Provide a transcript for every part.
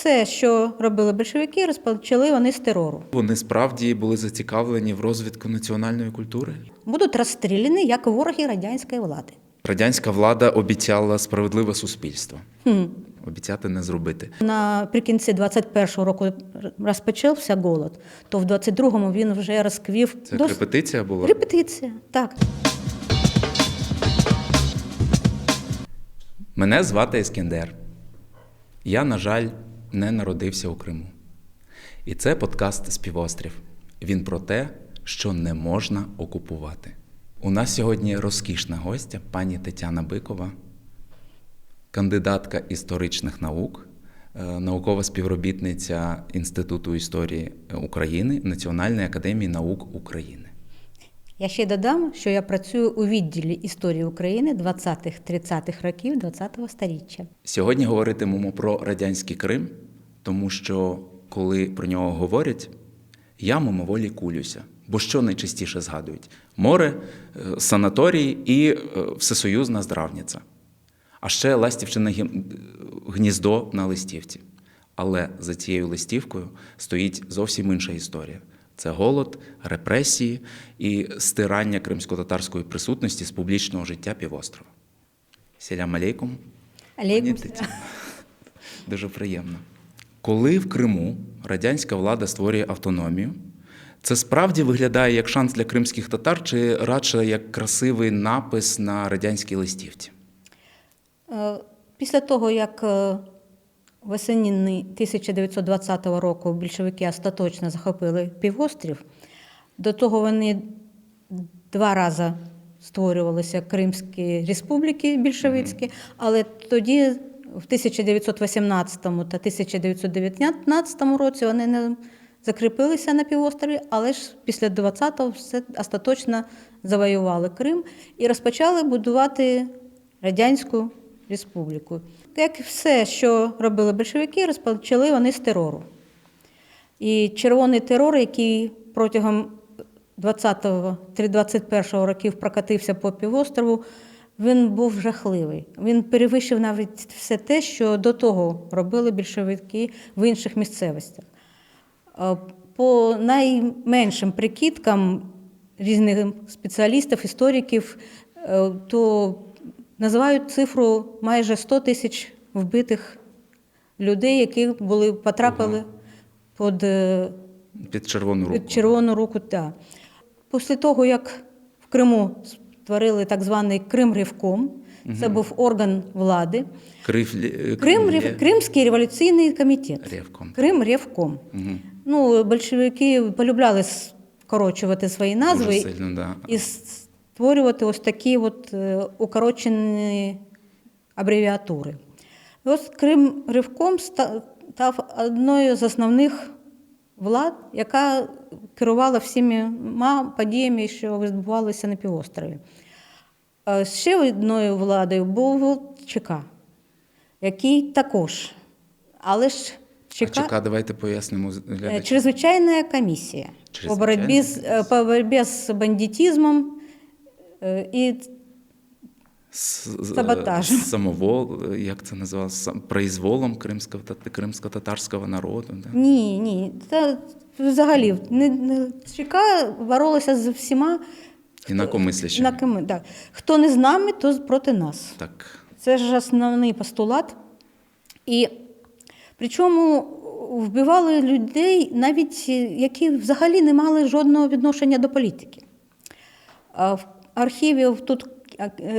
все, що робили більшовики, розпочали вони з терору. Вони справді були зацікавлені в розвитку національної культури? Будуть розстріляні як вороги радянської влади. Радянська влада обіцяла справедливе суспільство. Обіцяти не зробити. Наприкінці 21-го року розпочався голод, то в 22-му він вже розквів. Це репетиція була? Репетиція, так. Мене звати Ескендер. Я, на жаль, не народився у Криму. І це подкаст «Співострів». Він про те, що не можна окупувати. У нас сьогодні розкішна гостя, пані Тетяна Бикова, кандидатка історичних наук, наукова співробітниця Інституту історії України Національної академії наук України. Я ще й додам, що я працюю у відділі історії України 20-30-х років ХХ століття. Сьогодні говоритимемо про радянський Крим, тому що, коли про нього говорять, я мимоволі кулюся. Бо що найчастіше згадують? Море, санаторій і всесоюзна здравниця. А ще ластівчине гніздо на листівці. Але за цією листівкою стоїть зовсім інша історія. Це голод, репресії і стирання кримсько-татарської присутності з публічного життя півострова. Селям алейкум. Алейкум. Дуже приємно. Коли в Криму радянська влада створює автономію, це справді виглядає як шанс для кримських татар чи радше як красивий напис на радянській листівці? Після того, як восени 1920 року більшовики остаточно захопили півострів, до того вони 2 рази створювалися Кримські республіки більшовицькі, але тоді в 1918 та 1919 році вони не закріпилися на півострові, але ж після 20-го все остаточно завоювали Крим і розпочали будувати Радянську республіку. Як все, що робили більшовики, розпочали вони з терору. І червоний терор, який протягом 20-21 років прокатився по півострову, він був жахливий. Він перевищив навіть все те, що до того робили більшовики в інших місцевостях. По найменшим прикидкам різних спеціалістів, істориків, то називають цифру майже 100 тисяч вбитих людей, які потрапили під червону руку. Під червону руку, так. Після того, як в Криму створили так званий Кримревком, це був орган влади. Кримський революційний комітет. Ревком. Кримревком. Большевики полюбляли скорочувати свої назви. Дуже сильно, да. І створювати ось такі укорочені абревіатури. І ось Кримревком став одною з основних влад, яка керувала всіма подіями, що відбувалися на півострові. Ще одною владою був ЧК, який також. Але ж ЧК, давайте пояснимо глядачам. Чрезвичайна комісія по боротьбі з бандитизмом і саботажем. Самовол, як це називалося? Произволом кримсько-татарського народу? Да? Ні. Це взагалі ЧК боролися з всіма. Інакомислящими. Так. Хто не з нами, то проти нас. Так. Це ж основний постулат. І причому вбивали людей, навіть які взагалі не мали жодного відношення до політики. В архіві тут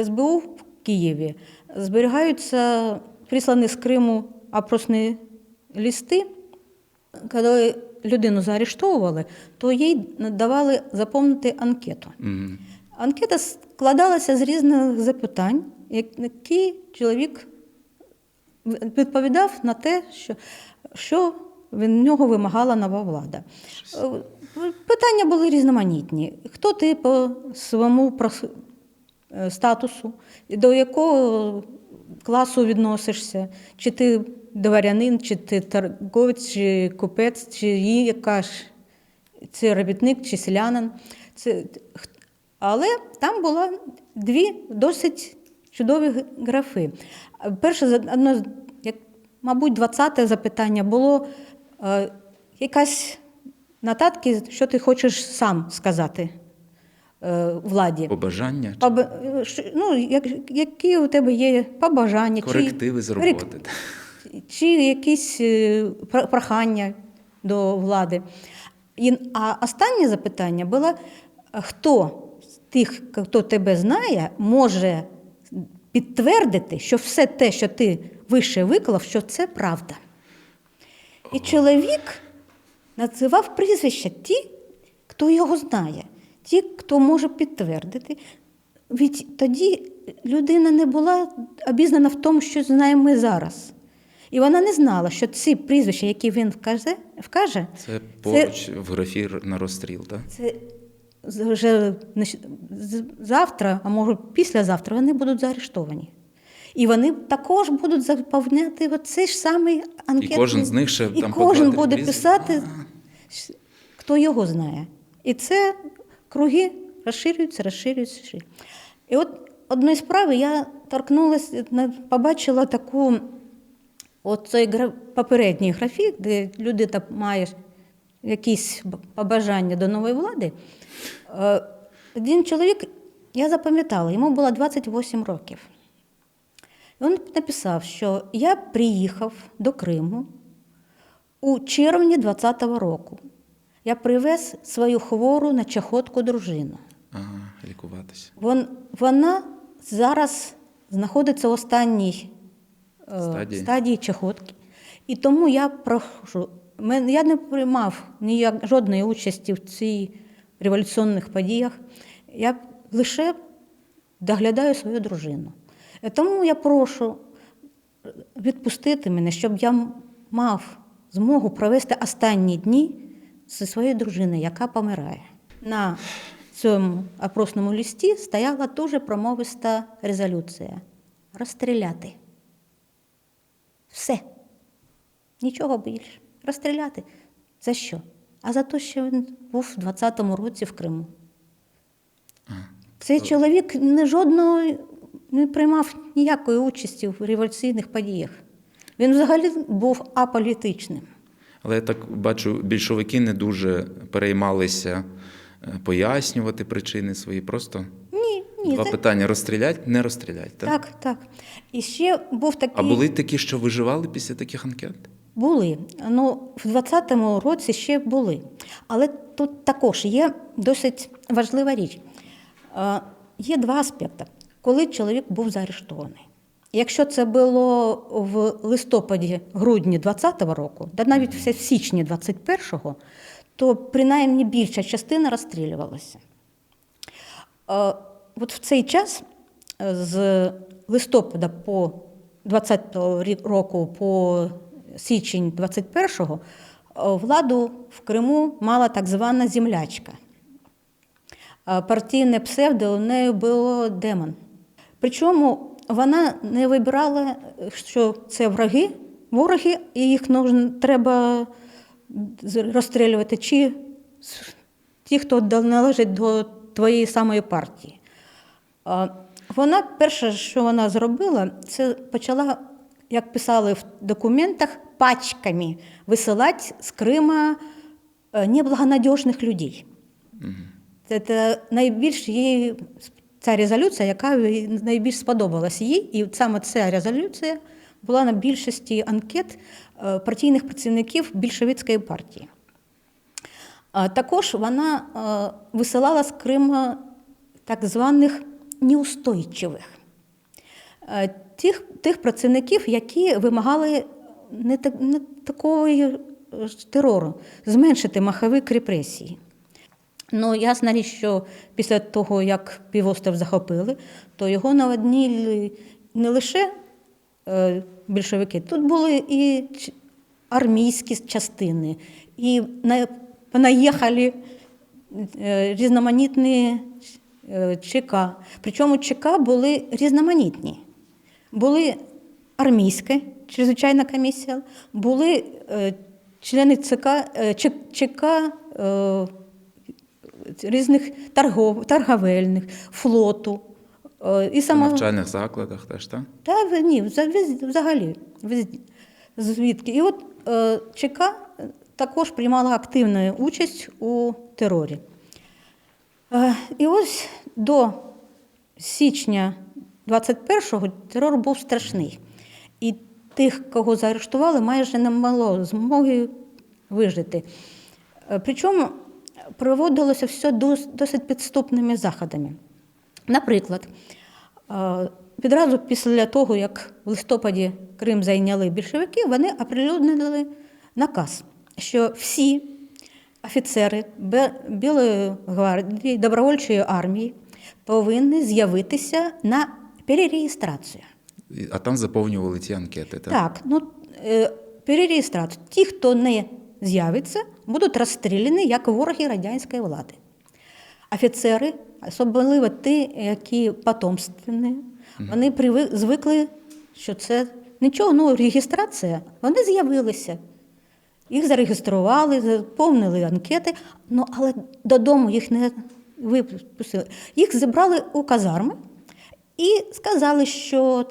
СБУ в Києві зберігаються прислані з Криму опросні листи. Коли людину заарештовували, то їй давали заповнити анкету. Анкета складалася з різних запитань, які чоловік відповідав на те, що від нього вимагала нова влада. Питання були різноманітні. Хто ти по своєму статусу, до якого класу відносишся, чи ти дворянин, чи ти торговець, чи купець, чи яка ж, це робітник, чи селянин. Але там було 2 досить чудові графи. Перше, мабуть, 20-те запитання було якась нотатки, що ти хочеш сам сказати владі. Побажання, Ну, які у тебе є побажання, корективи з роботи. чи якісь прохання до влади. А останнє запитання було, хто з тих, хто тебе знає, може підтвердити, що все те, що ти вище виклав, що це правда. І чоловік називав прізвища ті, хто його знає, ті, хто може підтвердити. Від тоді людина не була обізнана в тому, що знаємо ми зараз. І вона не знала, що ці прізвища, які він вкаже, Це поруч в графі на розстріл, так? це вже завтра, а може післязавтра, вони будуть заарештовані. І вони також будуть заповняти оцей ж самий анкетний. І кожен з них ще і там кожен по 2-3 буде прізвища. писати, хто його знає. І це круги розширюються. І от одної справи я торкнулася, побачила таку, цей попередній графік, де людина має якісь побажання до нової влади. Один чоловік, я запам'ятала, йому було 28 років. Він написав, що я приїхав до Криму у червні 20-го року. Я привез свою хвору на чахотку дружину. Ага, лікуватися. Вона зараз знаходиться в останній стадії чахотки. І тому я прошу, я не приймав жодної участі в цих революційних подіях, я лише доглядаю свою дружину. Тому я прошу відпустити мене, щоб я мав змогу провести останні дні зі своєю дружиною, яка помирає. На цьому опросному листі стояла дуже промовиста резолюція – розстріляти. Все. Нічого більше. Розстріляти. За що? А за те, що він був у 20-му році в Криму. Цей чоловік не приймав ніякої участі в революційних подіях. Він взагалі був аполітичним. Але я так бачу, більшовики не дуже переймалися пояснювати причини свої, просто Ні. два питання: розстрілять, не розстрілять. Так? Так. І ще був такий... А були такі, що виживали після таких анкет? Були. В 20-му році ще були. Але тут також є досить важлива річ. Є два аспекти. Коли чоловік був заарештований. Якщо це було в листопаді-грудні 20-го року, та навіть в січні 21-го, то принаймні більша частина розстрілювалася. От в цей час, з листопада по 20-го року по січень 21-го, владу в Криму мала так звана землячка. Партійне псевдо у неї було Демон. Причому вона не вибирала, що це вороги, і їх треба розстрілювати, чи ті, хто належить до твоєї самої партії. Вона, перше, що вона зробила, це почала, як писали в документах, пачками висилати з Крима неблагонадіжних людей. Це найбільш їй, ця резолюція, яка найбільш сподобалася їй, і саме ця резолюція була на більшості анкет партійних працівників більшовицької партії. Також вона висилала з Криму так званих неустойчивих, тих працівників, які вимагали не такого терору, зменшити маховик репресії. Ну, ясна річ, що після того, як півострів захопили, то його наводнили не лише більшовики, тут були і армійські частини, і понаїхали різноманітні ЧК. Причому ЧК були різноманітні. Були армійська чрезвичайна комісія, були члени ЧК різних торговельних, флоту. В навчальних закладах теж, так? Ні, взагалі. звідки. І от ЧК також приймала активну участь у терорі. І ось до січня 21-го терор був страшний. І тих, кого заарештували, майже не мало змоги вижити. Причому проводилося все досить підступними заходами. Наприклад, відразу після того, як в листопаді Крим зайняли більшовики, вони оприлюднили наказ, що всі офіцери Білої гвардії, добровольчої армії повинні з'явитися на перереєстрацію. А там заповнювали ті анкети, так? Так, перереєстрацію. Ті, хто не з'явиться, будуть розстріляні як вороги радянської влади. Офіцери, особливо ті, які потомственні, вони звикли, що це нічого, реєстрація, вони з'явилися. Їх зареєстрували, заповнили анкети, але додому їх не випустили. Їх зібрали у казарми і сказали, що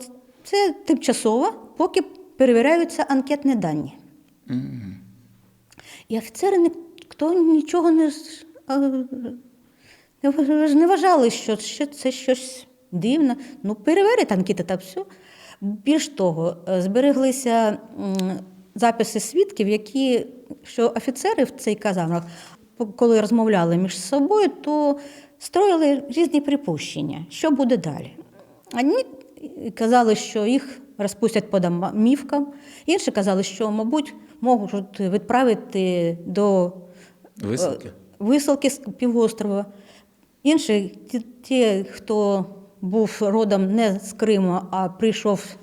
це тимчасово, поки перевіряються анкетні дані. Mm-hmm. І офіцери ніхто нічого не вважали, що це щось дивне. Перевірять анкети та все. Більш того, збереглися записи свідків, що офіцери в цих казармах, коли розмовляли між собою, то строїли різні припущення, що буде далі. Одні казали, що їх розпустять по домівкам, інші казали, що, мабуть, можуть відправити до висилки з півострова. Інші, ті, хто був родом не з Криму, а прийшов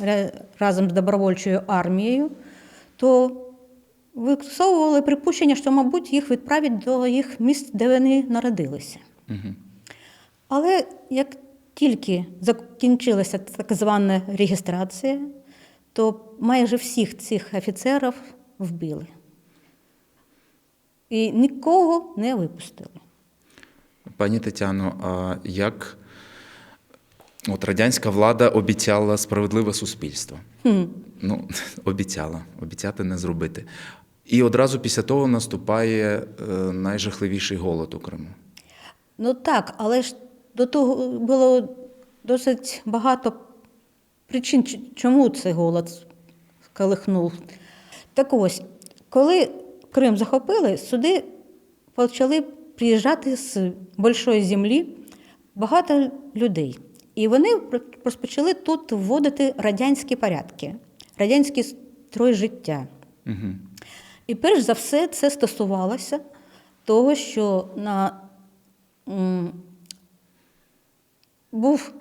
разом з добровольчою армією, то висовували припущення, що, мабуть, їх відправлять до їх місць, де вони народилися. Угу. Але як тільки закінчилася так звана реєстрація, то майже всіх цих офіцерів вбили. І нікого не випустили. Пані Тетяно, а як радянська влада обіцяла справедливе суспільство? Обіцяти не зробити. І одразу після того наступає найжахливіший голод у Криму. Так, але ж до того було досить багато причин, чому цей голод сколихнув. Так ось, коли Крим захопили, сюди почали приїжджати з великої землі багато людей. І вони розпочали тут вводити радянські порядки, радянський строй життя. Угу. І перш за все це стосувалося того, що був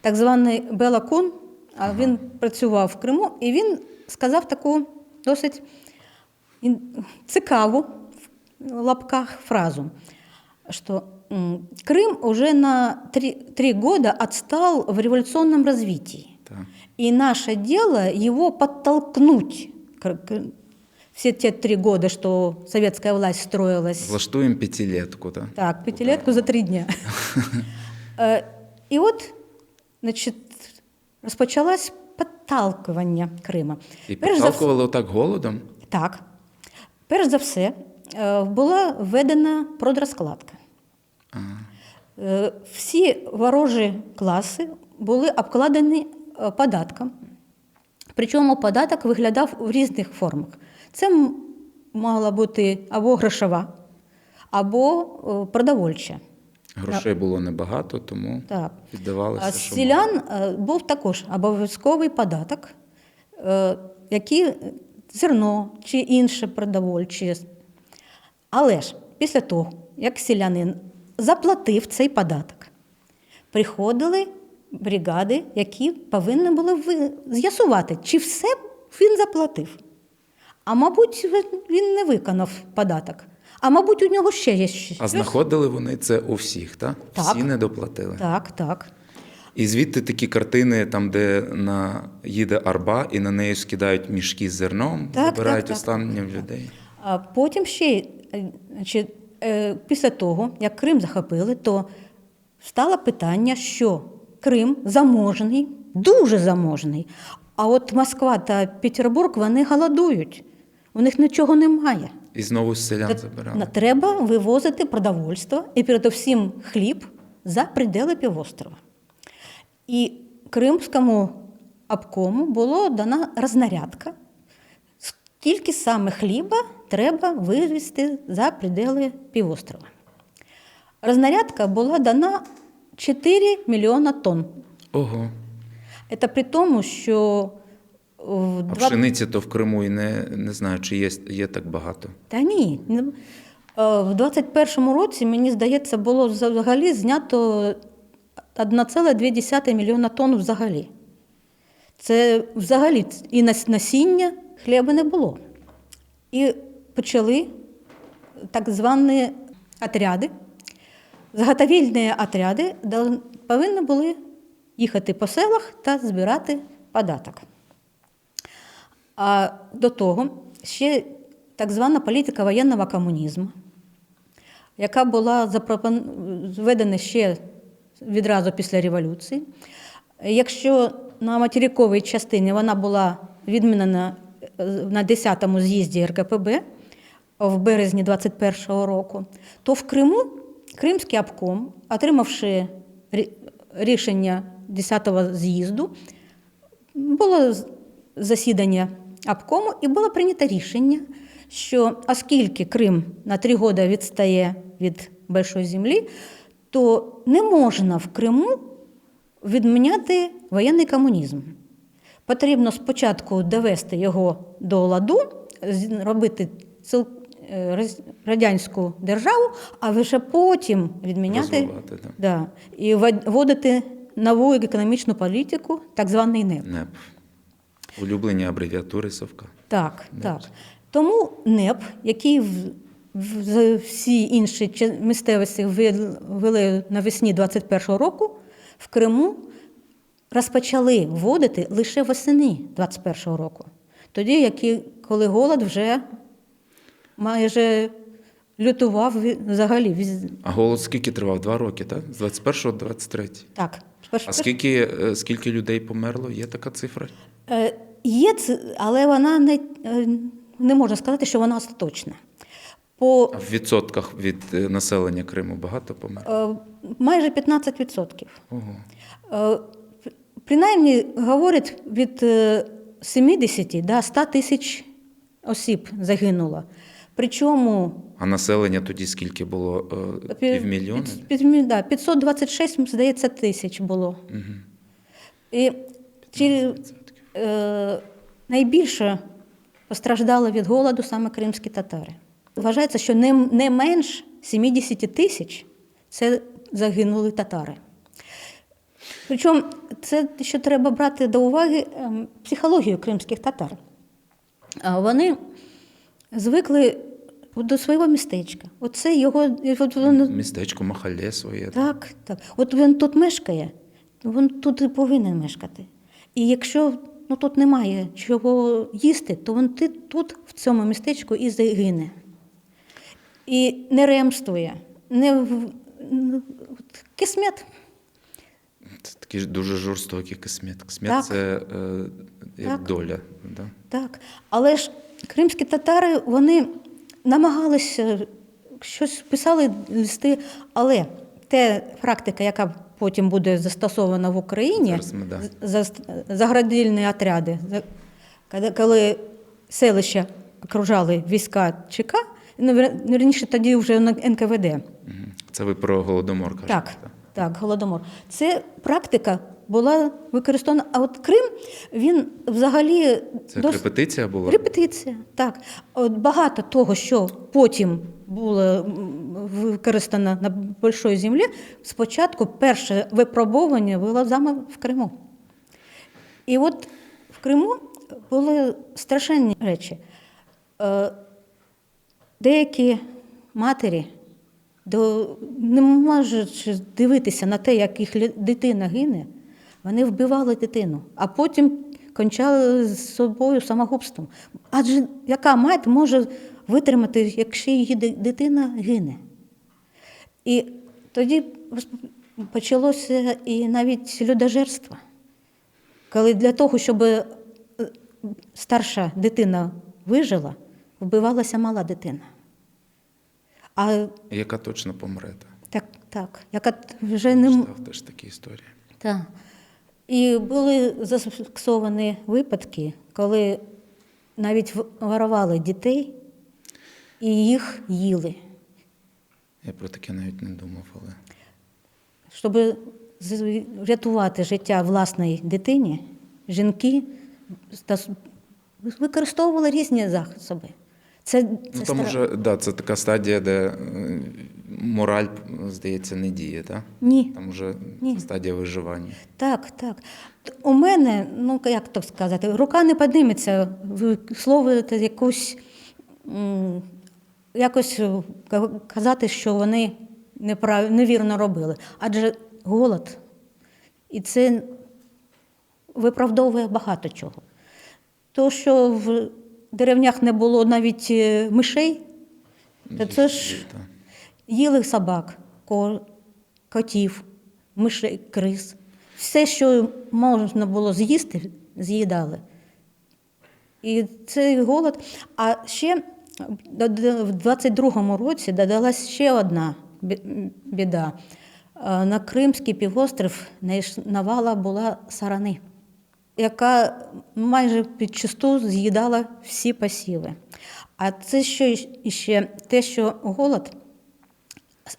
так званий Бела Кун, а він працював в Криму, і він сказав таку досить цікаву в лапках фразу, що Крым уже на 3 года отстал в революционном развитии. Так. И наше дело его подтолкнуть. Все те 3 года, что советская власть строилась. Влаштуємо п'ятилетку, так? Так, п'ятилетку за 3 дня. І от, розпочалось підталкування Крима. І підталкували отак голодом? Так. Перш за все, була введена продрозкладка. Всі ворожі класи були обкладені податком. Причому податок виглядав в різних формах. Це могла бути або грошова, або продовольча. Грошей було небагато, тому віддавалося, що селян був також обов'язковий податок, який зерно чи інше продовольче. Але ж після того, як селянин заплатив цей податок, приходили бригади, які повинні були з'ясувати, чи все він заплатив. А мабуть, він не виконав податок. А мабуть, у нього ще є щось. А знаходили вони це у всіх, так? Так. Всі не доплатили? Так. І звідти такі картини, там, де їде арба, і на неї скидають мішки з зерном, забирають останнє в людей. А потім ще, після того, як Крим захопили, то стало питання, що Крим заможний, дуже заможний. А от Москва та Петербург, вони голодують. У них нічого немає. І знову з селян забирали. Треба вивозити продовольство і передусім хліб за приділи півострова. І Кримському обкому було дана рознарядка, скільки саме хліба треба вивезти за приділи півострова. Рознарядка була дана 4 мільйона тонн. Ого. Це при тому, що А пшениці то в Криму і не знаю, чи є так багато. Та ні. В 21-му році, мені здається, було взагалі знято 1,2 мільйона тонн взагалі. Це взагалі і насіння хліба не було. І почали так звані отряди, заготовільні отряди, де повинні були їхати по селах та збирати податок. А до того ще так звана політика воєнного комунізму, яка була введена ще відразу після революції. Якщо на материковій частині вона була відмінена на 10-му з'їзді РКПБ в березні 21-го року, то в Криму Кримський обком, отримавши рішення 10-го з'їзду, було засідання обкому і було прийнято рішення, що оскільки Крим на 3 роки відстає від Большої землі, то не можна в Криму відміняти воєнний комунізм. Потрібно спочатку довести його до ладу, робити радянську державу, а вже потім відміняти і вводити нову економічну політику, так званий НЕП. НЕП. Улюблені абревіатури Совка. Так, так. Тому НЕП, який всі інші місцевості ввели навесні 21-го року, в Криму розпочали вводити лише восени 21-го року. Тоді, коли голод вже майже лютував взагалі. А голод скільки тривав? 2 роки, так? З 21-го до 23-го? Так. А скільки людей померло? Є така цифра? Є, але вона не можна сказати, що вона остаточна. А в відсотках від населення Криму багато померло? Майже 15%. Ого. Принаймні, говорять, від 70 до 100 тисяч осіб загинуло. Причому... А населення тоді скільки було? Півмільйона? 526, здається, тисяч було. Угу. І найбільше постраждали від голоду саме кримські татари. Вважається, що не менш 70 тисяч це загинули татари. Причому це ще треба брати до уваги психологію кримських татар. Вони звикли до свого містечка. Оце його... Містечко, махалє своє. Так, так. От він тут мешкає, він тут і повинен мешкати. І якщо тут немає чого їсти, то він тут, в цьому містечку, і загине. І не ремствує, кисмет. Це такий дуже жорстокий кисмет. Кисмет – це як доля. Да? Так. Але ж кримські татари, вони намагалися, щось писали листи, але та практика, яка потім буде застосована в Україні, заградільні отряди, коли селища окружали війська ЧК, вірніше тоді вже НКВД. Це ви про Голодомор кажете? Так, Голодомор. Це практика була використована. А от Крим, він взагалі... Це репетиція була? Репетиція, так. От багато того, що потім було використано на Большій землі, спочатку перше випробування було саме в Криму. І от в Криму були страшенні речі. Деякі матері не можуть дивитися на те, як їх дитина гине, вони вбивали дитину, а потім кончали з собою самогубством. Адже яка мать може витримати, якщо її дитина гине? І тоді почалося і навіть людожерство. коли для того, щоб старша дитина вижила, вбивалася мала дитина. А Яка точно помре. так, яка вже не Читав теж такі історії. Так. І були зафіксовані випадки, коли навіть воровали дітей і їх їли. Я про таке навіть не думав, але... Щоб врятувати життя власної дитині, жінки використовували різні засоби. Там уже, це така стадія, де мораль, здається, не діє, так? Ні. Там вже Ні. стадія виживання. Так. У мене, як то сказати, рука не підніметься висловлювати якось казати, що вони невірно робили. Адже голод, і це виправдовує багато чого. То, що в деревнях не було навіть мишей, то це ж їли собак, котів, мишей, крис. Все, що можна було з'їсти, з'їдали. І цей голод. А ще в 22-му році додалась ще одна біда. На Кримський півострів навала була сарани, яка майже підчисту з'їдала всі посіви. А це ще те, що голод,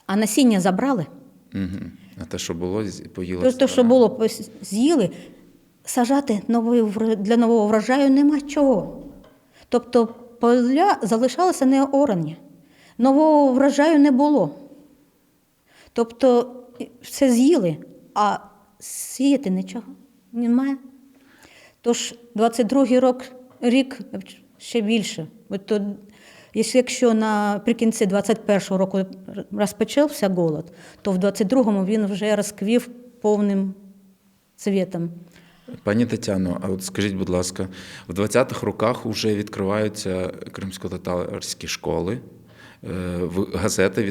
а насіння забрали. Угу. А те, що було, поїли. Те, що було, з'їли, сажати для нового врожаю нема чого. Тобто поля залишалися неорані. Нового врожаю не було. Тобто все з'їли, а сіяти нічого немає. Тож 22-й рік ще більше. Якщо наприкінці 21-го року розпочався голод, то в 22-му він вже розквів повним цвітом. Пані Тетяно, а от скажіть, будь ласка, в 20-х роках вже відкриваються кримсько-татарські школи, газети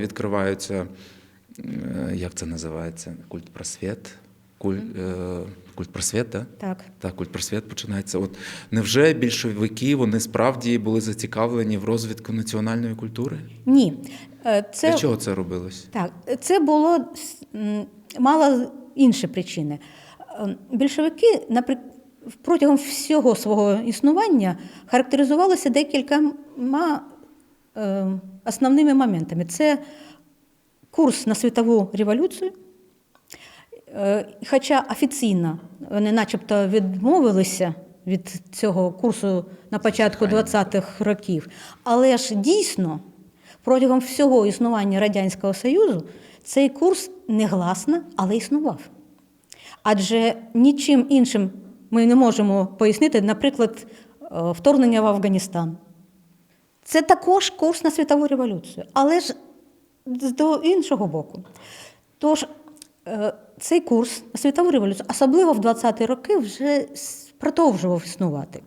відкриваються, як це називається? Культпросвіт? Культпросвіт, так? Так. Так, культпросвіт починається. От невже більшовики, вони справді були зацікавлені в розвитку національної культури? Ні. Для чого це робилось? Так, це було мало інші причини. Більшовики протягом всього свого існування характеризувалися декількома основними моментами. Це курс на світову революцію, хоча офіційно вони начебто відмовилися від цього курсу на початку 20-х років, але ж дійсно протягом всього існування Радянського Союзу цей курс негласно, але існував. Адже нічим іншим ми не можемо пояснити, наприклад, вторгнення в Афганістан. Це також курс на світову революцію, але ж з іншого боку. Тож цей курс на світову революцію, особливо в 20-ті роки, вже продовжував існувати.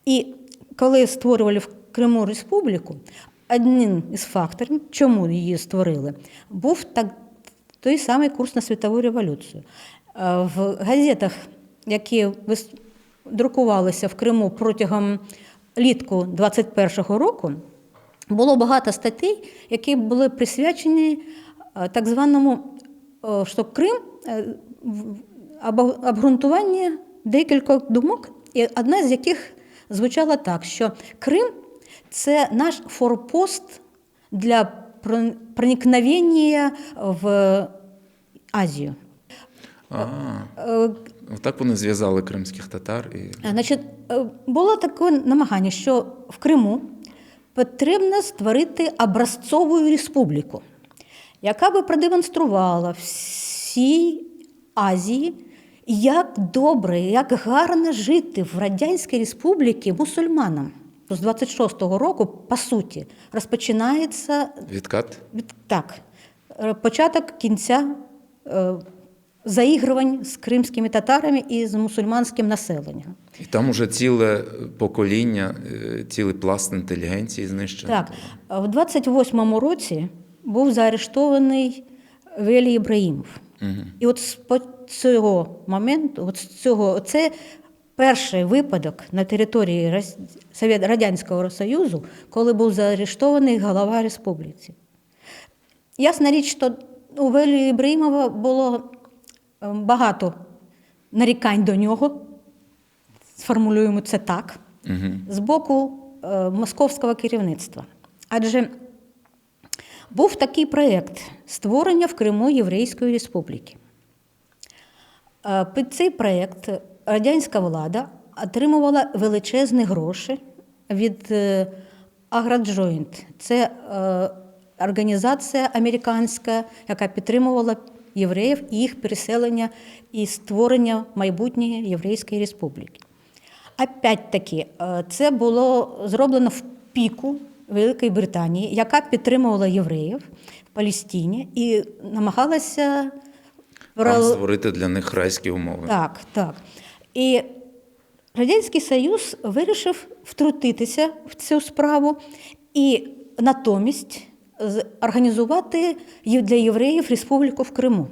І коли створювали в Криму республіку, одним із факторів, чому її створили, був той самий курс на світову революцію. В газетах, які друкувалися в Криму протягом літку 21-го року, було багато статей, які були присвячені так званому, що Крим обґрунтування декількох думок, і одна з яких звучала так, що Крим – це наш форпост для проникновення в Азію. Так вони зв'язали кримських татар. Значить, було таке намагання, що в Криму потрібно створити образцову республіку, яка би продемонструвала всій Азії, як добре, як гарно жити в Радянській Республіці мусульманам. З 26-го року, по суті, розпочинається Відкат? Так. Початок кінця заігрувань з кримськими татарами і з мусульманським населенням. І там уже ціле покоління, цілий пласт інтелігенції знищений. Так. В 28-му році був заарештований Велій Ібраїмов. І от з цього моменту, це перший випадок на території Радянського Союзу, коли був заарештований голова республіки. Ясна річ, що у Валерія Ібрагімова було багато нарікань до нього, сформулюємо це так, з боку московського керівництва. Адже був такий проєкт створення в Криму Єврейської республіки. Під цей проєкт радянська влада отримувала величезні гроші від Агроджойнт. Це організація американська, яка підтримувала євреїв і їх переселення і створення майбутньої Єврейської республіки. Опять-таки, це було зроблено в піку Великої Британії, яка підтримувала євреїв в Палестині і намагалася Там створити для них райські умови. Так, так. І Радянський Союз вирішив втрутитися в цю справу і натомість організувати для євреїв республіку в Криму.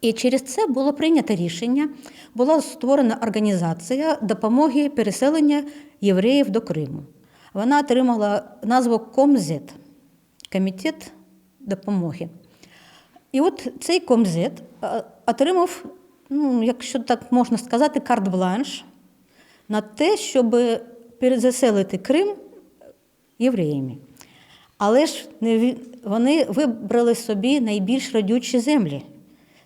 І через це було прийнято рішення, була створена організація допомоги переселення євреїв до Криму. Вона отримала назву КОМЗЕТ – Комітет допомоги. І от цей КОМЗЕТ отримав, якщо так можна сказати, карт-бланш на те, щоб перезаселити Крим євреями. Але ж вони вибрали собі найбільш родючі землі.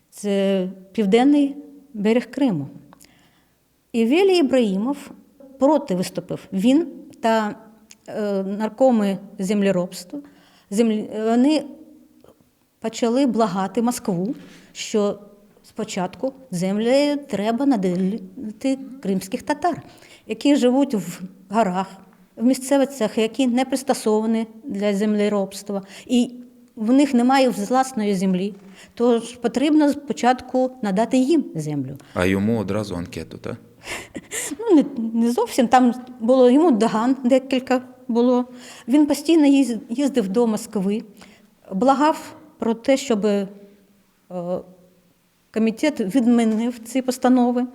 Це південний берег Криму. І Валерій Ібрагімов проти виступив. Він та наркоми землеробства, вони почали благати Москву, що спочатку землею треба наділити кримських татар, які живуть в горах, в місцевостях, які не пристосовані для землеробства, і в них немає власної землі. Тож потрібно спочатку надати їм землю. А йому одразу анкету, так? Не зовсім. Там було йому доган декілька було. Він постійно їздив до Москви, благав про те, щоб комітет відмінив ці постанови.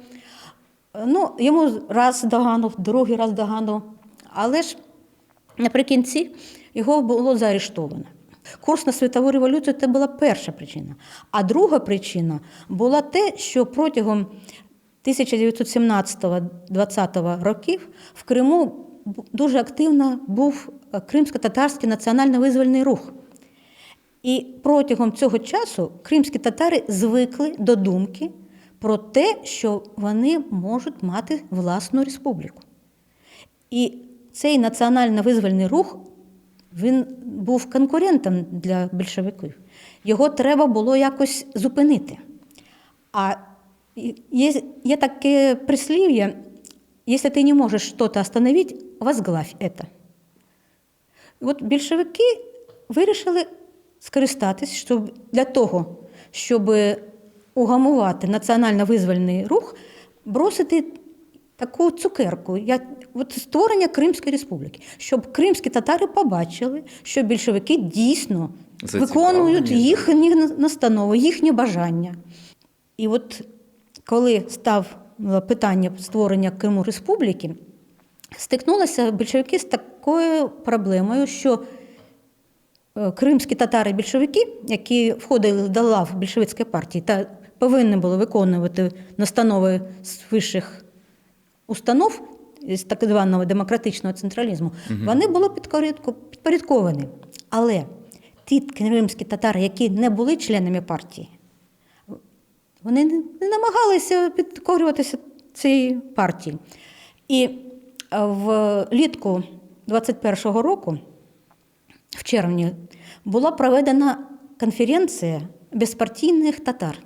Йому раз догану, другий раз догану. Але ж наприкінці його було заарештовано. Курс на світову революцію – це була перша причина. А друга причина була те, що протягом 1917-20 років в Криму дуже активно був кримсько-татарський національно-визвольний рух. І протягом цього часу кримські татари звикли до думки про те, що вони можуть мати власну республіку. І цей національно-визвольний рух, він був конкурентом для більшовиків. Його треба було якось зупинити. А є таке прислів'я: якщо ти не можеш щось остановити, возглавь це. От більшовики вирішили скористатись, для того, щоб угамувати національно-визвольний рух, бросити таку цукерку, створення Кримської республіки, щоб кримські татари побачили, що більшовики дійсно виконують їхні настанови, їхні бажання. І от коли стало питання створення Криму республіки, стикнулися більшовики з такою проблемою, що кримські татари-більшовики, які входили до лав більшовицької партії та повинні були виконувати настанови з вищих установ, з так званого демократичного централізму, вони були підпорядковані. Але ті кримські татари, які не були членами партії, вони не намагалися підкорюватися цій партії. І влітку 21-го року, в червні, була проведена конференція безпартійних татар,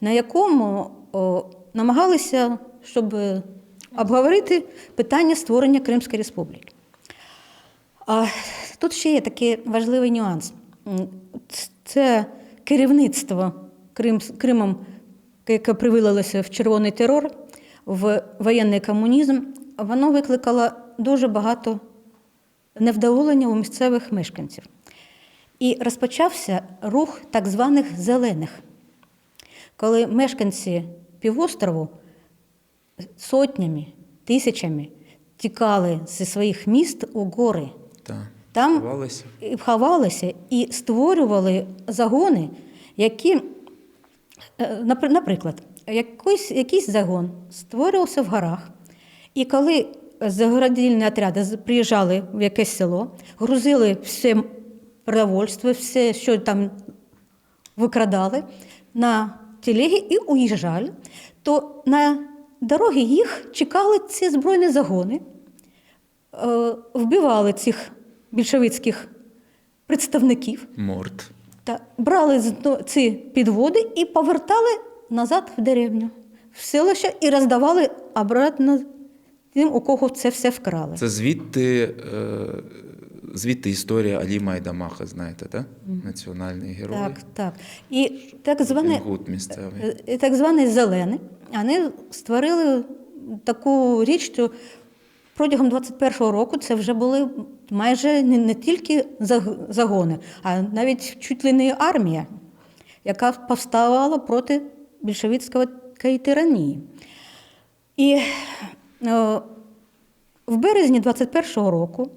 на якому намагалися, щоб обговорити питання створення Кримської республіки. Тут ще є такий важливий нюанс. Це керівництво Кримом, яке привилилося в червоний терор, в воєнний комунізм, воно викликало дуже багато невдоволення у місцевих мешканців. І розпочався рух так званих «зелених», коли мешканці півострову сотнями, тисячами тікали зі своїх міст у гори. Так. Там Ховалися. і ховалися і створювали загони, які, наприклад, якийсь загон створювався в горах, і коли заградільні отряди приїжджали в якесь село, грузили все продовольство, все, що там викрадали, на телеги і уїжджали, то на дорогі їх чекали ці збройні загони, вбивали цих більшовицьких представників, Морд. та брали ці підводи і повертали назад в деревню, в селище, і роздавали обратно тим, у кого це все вкрали. Це звідти історія Алі Майдамаха, знаєте, так? Національний герой. Так. І так звані, Інгут місцевий. і так звані «зелені», вони створили таку річ, що протягом 21-го року це вже були майже не тільки загони, а навіть чуть ли не армія, яка повставала проти більшовицької тиранії. І в березні 21-го року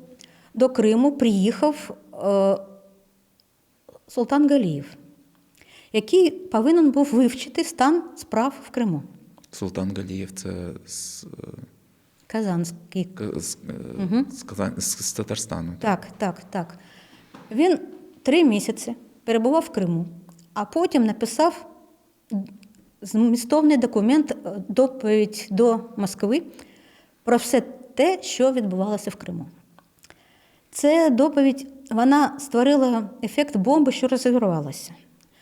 до Криму приїхав Султан Галієв, який повинен був вивчити стан справ в Криму. Султан Галієв – це Казанський. з Татарстану. Так. Він 3 місяці перебував в Криму, а потім написав змістовний документ, доповідь до Москви про все те, що відбувалося в Криму. Ця доповідь, вона створила ефект бомби, що розірвалася.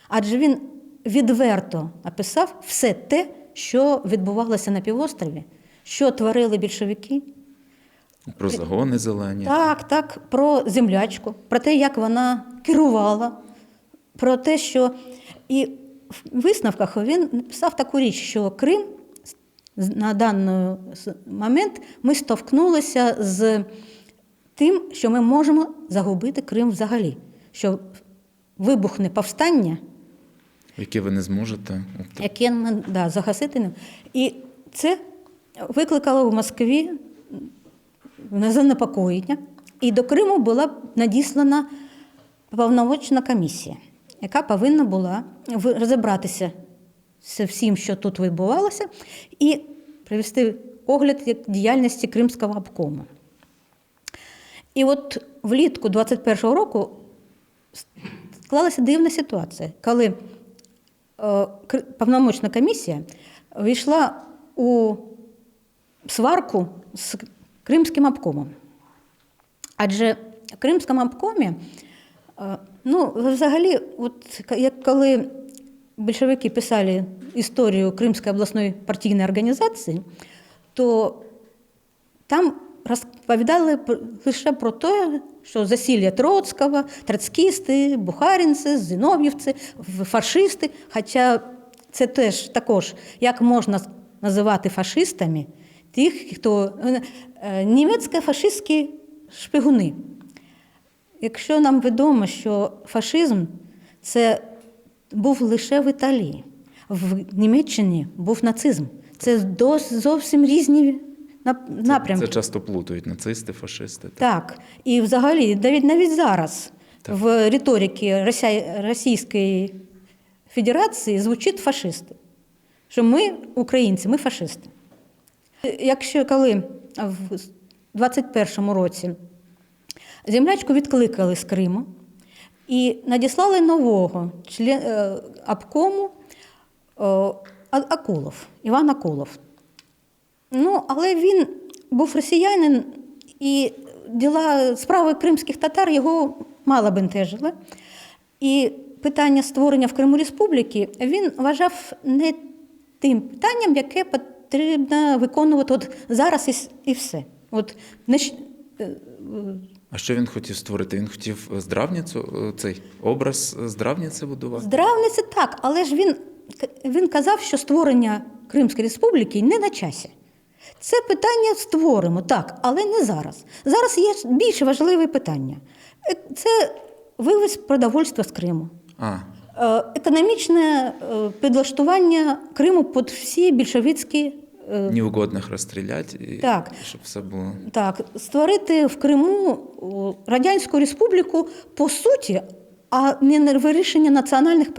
Адже він відверто описав все те, що відбувалося на півострові, що творили більшовики. Про загони зелені. Так, про землячку, про те, як вона керувала, про те, що... І в висновках він написав таку річ, що Крим, на даний момент, ми стовкнулися з тим, що ми можемо загубити Крим взагалі, що вибухне повстання, Яке ви не зможете. яке ми загасити. І це викликало в Москві занепокоєння. І до Криму була надіслана повноводча комісія, яка повинна була розібратися з всім, що тут відбувалося, і привести огляд діяльності Кримського обкому. І от влітку 21-го року склалася дивна ситуація, коли повномочна комісія війшла у сварку з Кримським обкомом. Адже в Кримському обкомі, взагалі, от коли більшовики писали історію Кримської обласної партійної організації, то там розповідали лише про те, що засілля Троцького, троцкісти, бухаринці, зінов'ївці, фашисти. Хоча це також, як можна називати фашистами тих, хто німецько-фашистські шпигуни. Якщо нам відомо, що фашизм це був лише в Італії, в Німеччині був нацизм. Це зовсім різні напрямки. Це часто плутають нацисти, фашисти. Так. І взагалі, навіть зараз в риториці Російської Федерації звучить фашисти. Що ми, українці, ми фашисти. Якщо коли в 21-му році землячку відкликали з Криму і надіслали нового члена обкому Акулов, Іван Акулов. Але він був росіянин, і справи кримських татар його мало бентежили. І питання створення в Криму республіки він вважав не тим питанням, яке потрібно виконувати от зараз і все. А що він хотів створити? Він хотів здравницю, цей образ здравниці будувати? Здравниці так, але ж він казав, що створення Кримської республіки не на часі. Це питання створимо, так, але не зараз. Зараз є більш важливе питання. Це вивіз продовольства з Криму. А, Економічне підлаштування Криму під всі більшовицькі. неугодних розстрілять, і Так. щоб все було. Так, створити в Криму Радянську Республіку по суті, а не на вирішення національних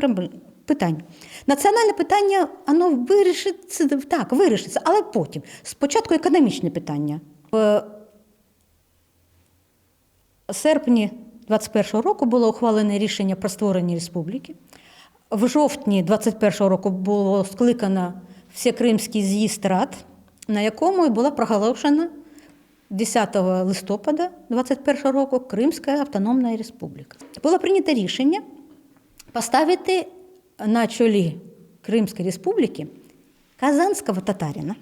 питань. Національне питання, воно вирішиться, так, вирішиться, але потім. Спочатку економічне питання. В серпні 21-го року було ухвалене рішення про створення республіки. В жовтні 21-го року було скликано Всекримський з'їзд рад, на якому і була проголошена 10 листопада 21 року Кримська Автономна Республіка. Було прийнято рішення поставити на чолі Кримської Республіки казанського татарина,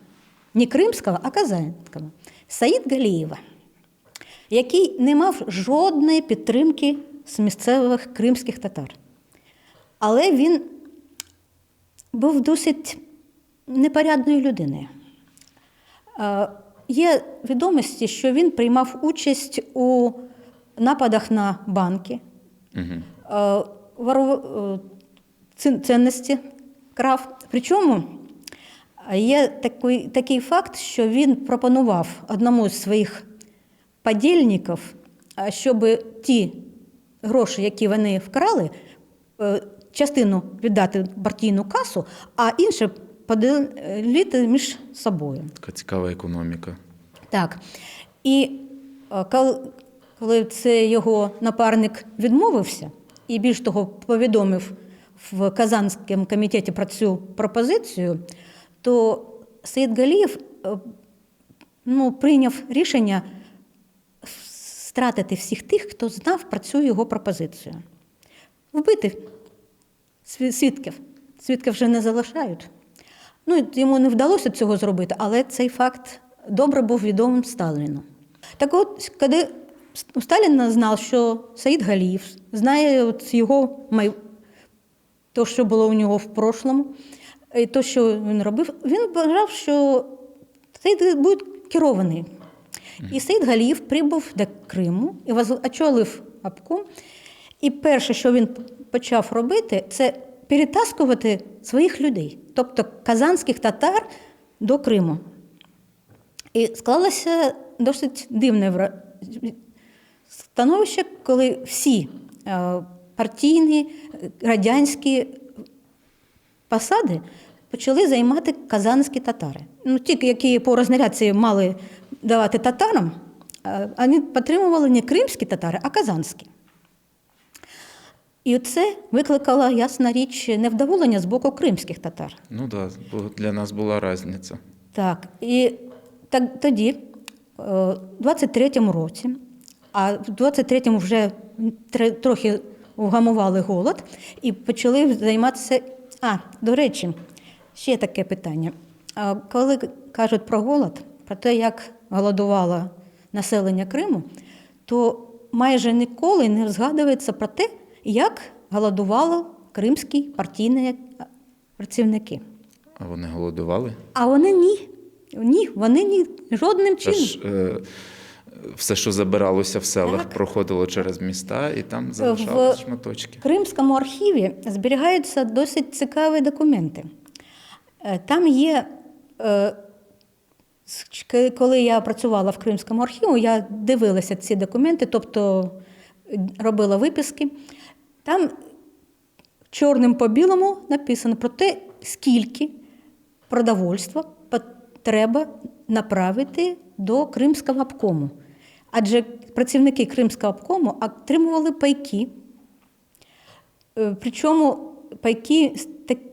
не кримського, а казанського, Саїд Галієва, який не мав жодної підтримки з місцевих кримських татар. Але він був досить непорядною людиною. Є відомості, що він приймав участь у нападах на банки, цінності крав. Причому є такий факт, що він пропонував одному з своїх подільників, щоб ті гроші, які вони вкрали, частину віддати в партійну касу, а інше поділити між собою. Така цікава економіка. Так. І коли це його напарник відмовився, і більш того повідомив в Казанському комітеті про цю пропозицію, то Саїд Галієв прийняв рішення стратити всіх тих, хто знав про цю його пропозицію. Вбити свідків. Свідків вже не залишають. Йому не вдалося цього зробити, але цей факт добре був відомим Сталіну. Так от, коли Сталін знав, що Саїд Галієв знає його те, що було у нього в прошлому, і те, що він робив, він вважав, що Саїд буде керований. І Саїд Галієв прибув до Криму і очолив обком. І перше, що він почав робити, це перетаскувати своїх людей, тобто казанських татар до Криму. І склалося досить дивне становище, коли всі партійні, радянські посади почали займати казанські татари. Ті, які по рознарядці мали давати татарам, вони підтримували не кримські татари, а казанські. І це викликало, ясна річ, невдоволення з боку кримських татар. Ну так, бо для нас була різниця. Так, і тоді, в 23-му році, а в 23-му вже трохи вгамували голод і почали займатися... До речі, ще таке питання. Коли кажуть про голод, про те, як голодувало населення Криму, то майже ніколи не згадується про те, як голодували кримські партійні працівники. А вони голодували? А вони ні. Ні, вони ні, жодним чином. Все, що забиралося в селах, проходило через міста і там залишали шматочки. В Кримському архіві зберігаються досить цікаві документи. Там є, коли я працювала в Кримському архіві, я дивилася ці документи, тобто робила виписки. Там чорним по білому написано про те, скільки продовольства треба направити до Кримського обкому. Адже працівники Кримського обкому отримували пайки. Причому пайки,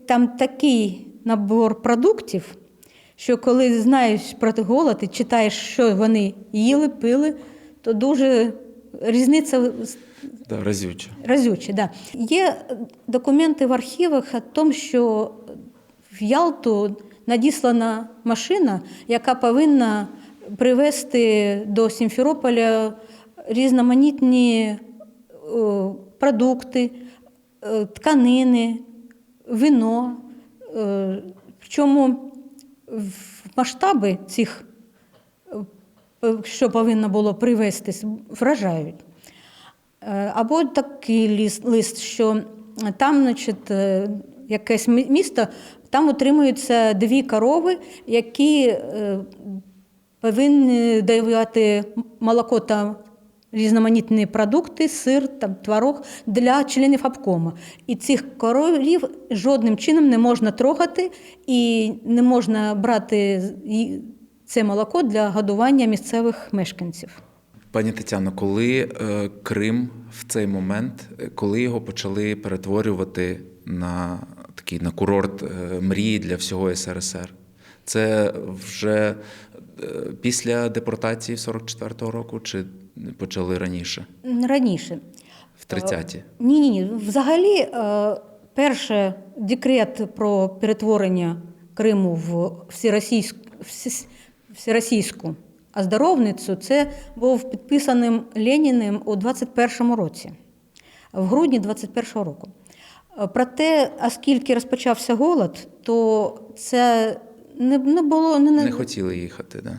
там такий набор продуктів, що коли знаєш про голод і читаєш, що вони їли, пили, то дуже різниця разюча. Да. Є документи в архівах о тому, що в Ялту надіслана машина, яка повинна привезти до Сімферополя різноманітні продукти, тканини, вино. Причому масштаби цих, що повинно було привезти, вражають. Або такий лист, що там, значить, якесь місто, там утримуються 2 корови, які повинні давати молоко та різноманітні продукти, сир, там, творог для членів обкому. І цих корів жодним чином не можна трогати і не можна брати це молоко для годування місцевих мешканців. Пані Тетяно, коли Крим в цей момент, коли його почали перетворювати на такий на курорт мрії для всього СРСР? Це вже після депортації 44-го року чи почали раніше? Раніше. В 30-ті? Ні. Взагалі, перший декрет про перетворення Криму в всеросійську оздоровницю, це був підписаним Леніним у 21-му році, в грудні 21-го року. Проте, оскільки розпочався голод, то це не було... Не хотіли їхати, так?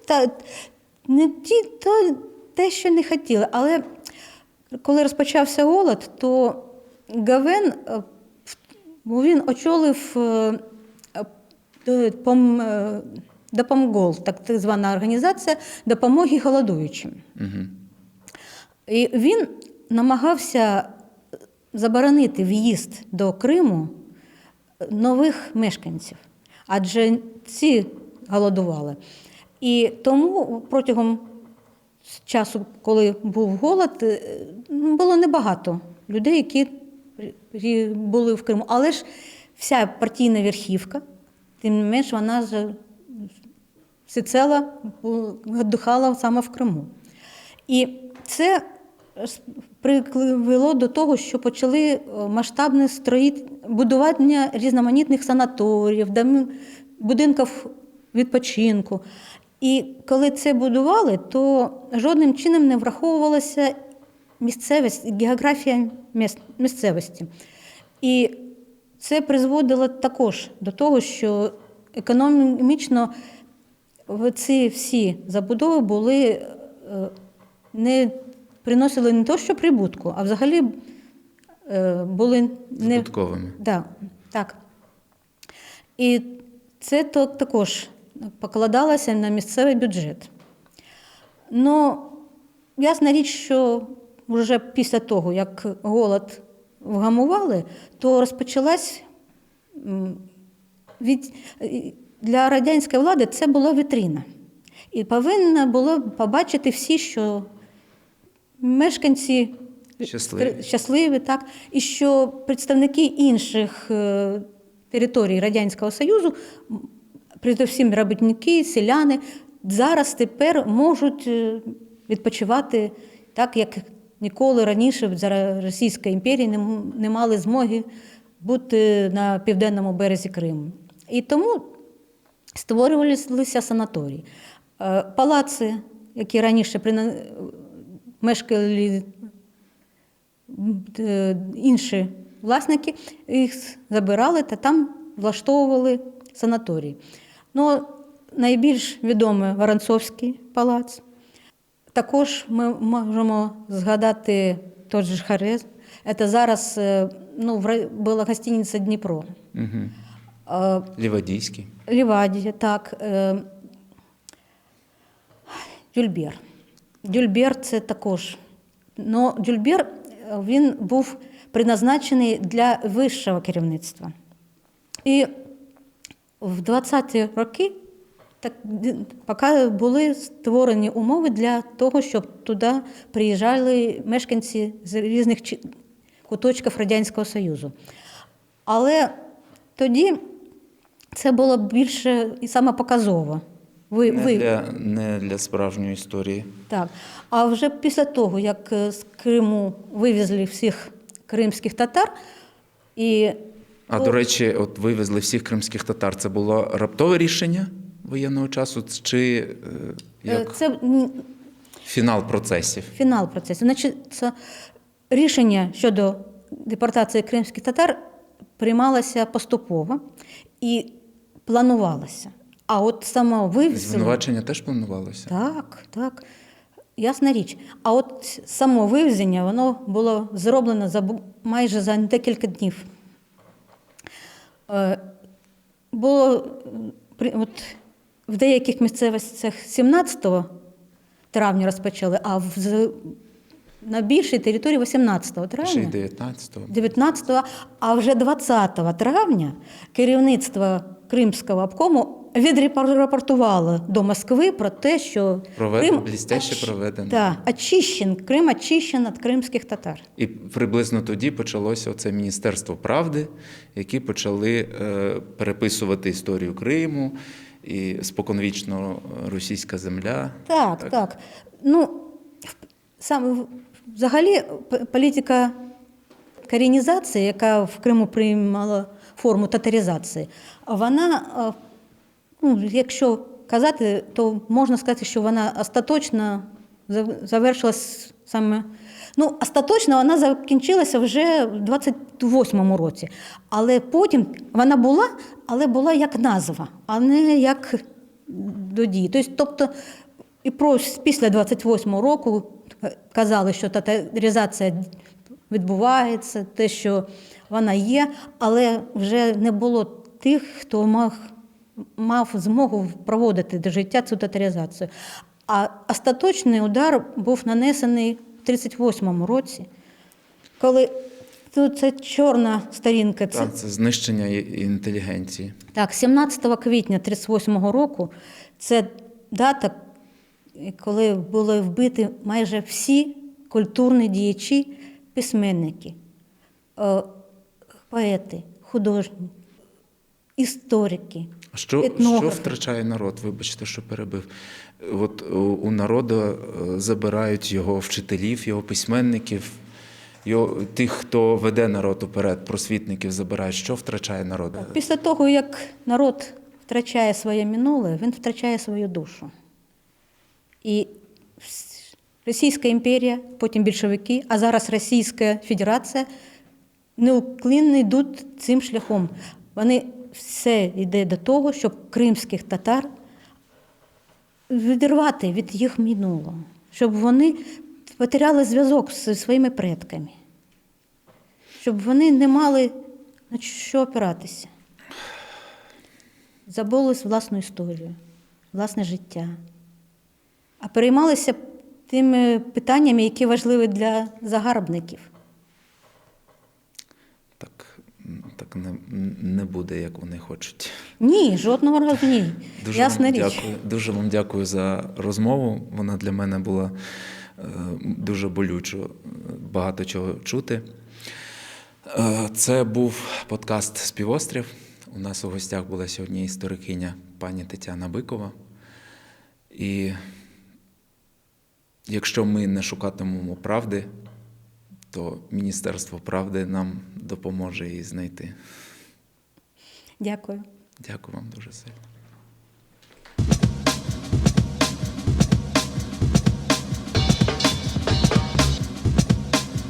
Да? Те, що не хотіли. Але коли розпочався голод, то Гавен, він очолив Допомгол, так звана організація допомоги голодуючим. Угу. І він намагався заборонити в'їзд до Криму нових мешканців, адже ці голодували. І тому протягом часу, коли був голод, було небагато людей, які були в Криму. Але ж вся партійна верхівка, тим не менш, вона всецело віддихала саме в Криму. І це привело до того, що почали масштабне будування різноманітних санаторіїв, будинків відпочинку. І коли це будували, то жодним чином не враховувалася місцевість, географія місцевості. І це призводило також до того, що економічно ці всі забудови приносили не то, що прибутку, а взагалі були збутковими. Да, так. І це також покладалося на місцевий бюджет. Ну, ясна річ, що вже після того, як голод вгамували, то розпочалась для радянської влади це була вітрина. І повинна було побачити всі, що мешканці щасливі, так, і що представники інших територій Радянського Союзу, передусім робітники, селяни, тепер можуть відпочивати так, як ніколи раніше за Російської імперії не мали змоги бути на південному березі Криму. І тому створювалися санаторії. Палаци, які раніше мешкали інші власники, їх забирали та там влаштовували санаторії. Ну, найбільш відомий Воронцовський палац. Також ми можемо згадати той же Хорез. Це зараз була гостиниця Дніпро. Угу. Лівадійський. Лівадія, так. Дюльбер. Дюльбер – це також. Но Дюльбер, він був призначений для вищого керівництва. І в 20-ті роки поки були створені умови для того, щоб туди приїжджали мешканці з різних куточків Радянського Союзу. Але тоді це було більше і саме показово. Не для справжньої історії. Так. А вже після того, як з Криму вивезли всіх кримських татар, до речі, от вивезли всіх кримських татар. Це було раптове рішення воєнного часу чи як це фінал процесів? Фінал процесів. Значить, це рішення щодо депортації кримських татар приймалося поступово і планувалося. А от само вивезення... Звинувачення теж планувалося? Так. ясна річ. А от само вивезення, воно було зроблено майже за декілька днів. Було от, в деяких місцевостях 17 травня розпочали, а на більшій території 18 Ще й травня. 19-го. 19-го, а вже 20 травня керівництво Кримського обкому відрапортувало до Москви про те, що Блістяще проведено. Да, Крим очищен від кримських татар. І приблизно тоді почалося оце Міністерство правди, які почали переписувати історію Криму, і споконвічно російська земля. Так. Ну, взагалі політика корінізації, яка в Криму приймала форму татаризації, вона, ну, якщо казати, то можна сказати, що вона остаточно завершилась саме. Ну, остаточно вона закінчилася вже в 28-му році. Але потім вона була, але була як назва, а не як до дії. Тобто, і після 28-го року казали, що татаризація відбувається, те, що вона є, але вже не було тих, хто мав змогу проводити до життя цю татаризацію. А остаточний удар був нанесений в 38-му році, коли це чорна сторінка. Це знищення інтелігенції. Так, 17 квітня 38-го року це дата, коли були вбиті майже всі культурні діячі, письменники, поети, художники, історики, Що етнографи. втрачає народ? Вибачте, що перебив. От у народу забирають його вчителів, його письменників, тих, хто веде народ уперед, просвітників забирають. Що втрачає народ? Після того, як народ втрачає своє минуле, він втрачає свою душу. І Російська імперія, потім більшовики, а зараз Російська Федерація неуклінно йдуть цим шляхом. Вони все йде до того, щоб кримських татар відірвати від їх минулого, щоб вони потеряли зв'язок зі своїми предками, щоб вони не мали на що опиратися. Забули власну історію, власне життя, а переймалися тими питаннями, які важливі для загарбників. Так не буде, як вони хочуть. Ні, жодного разу ні. Ясна річ. Дуже вам дякую за розмову. Вона для мене була дуже болючо, багато чого чути. Це був подкаст «Співострів». У нас у гостях була сьогодні історикиня пані Тетяна Бикова. І якщо ми не шукатимемо правди, то Міністерство правди нам допоможе її знайти. Дякую. Дякую вам дуже сильно.